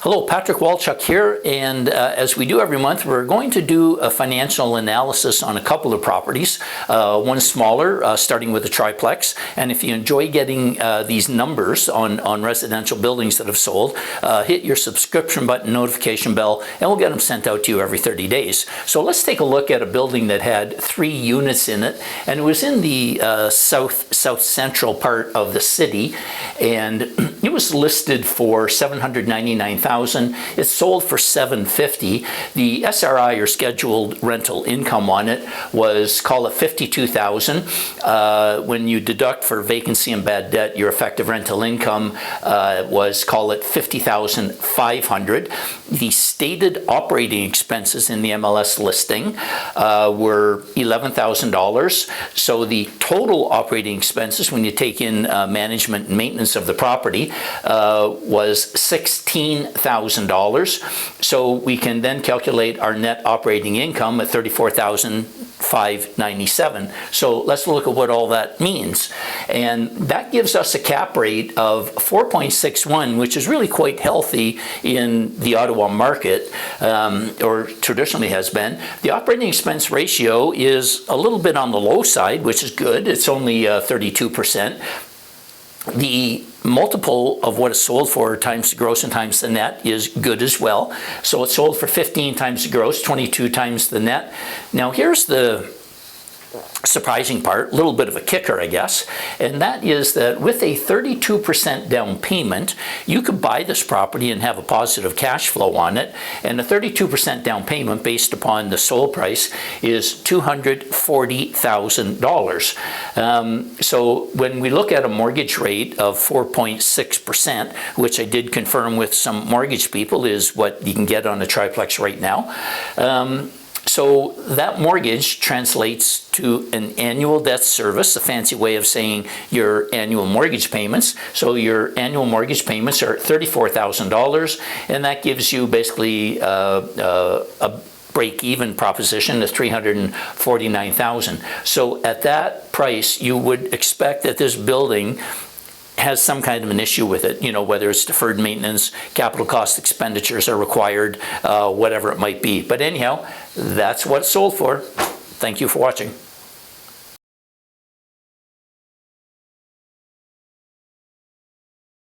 Hello, Patrick Walchuk here, and as we do every month, we're going to do a financial analysis on a couple of properties. One smaller, starting with the Triplex, and if you enjoy getting these numbers on residential buildings that have sold, hit your subscription button, notification bell, and we'll get them sent out to you every 30 days. So let's take a look at a building that had 3 units in it, and it was in the south central part of the city, and it was listed for $799,000. It sold for $750,000. The SRI, or scheduled rental income, on it was, call it $52,000. When you deduct for vacancy and bad debt, your effective rental income was, call it $50,500. The stated operating expenses in the MLS listing were $11,000. So the total operating expenses, when you take in management and maintenance of the property, was $16,000. So we can then calculate our net operating income at $34,597. So let's look at what all that means. And that gives us a cap rate of 4.61, which is really quite healthy in the Ottawa market, or traditionally has been. The operating expense ratio is a little bit on the low side, which is good. It's only 32%. The multiple of what it's sold for times the gross and times the net is good as well. So it sold for 15 times the gross, 22 times the net. Now here's the surprising part, a little bit of a kicker, I guess, and that is that with a 32% down payment, you could buy this property and have a positive cash flow on it, and a 32% down payment based upon the sold price is $240,000. So when we look at a mortgage rate of 4.6%, which I did confirm with some mortgage people is what you can get on a Triplex right now, so that mortgage translates to an annual debt service, a fancy way of saying your annual mortgage payments. So your annual mortgage payments are $34,000, and that gives you basically a break-even proposition of $349,000. So at that price, you would expect that this building has some kind of an issue with it, you know, whether it's deferred maintenance, capital cost expenditures are required, whatever it might be. But anyhow, that's what it's sold for. Thank you for watching.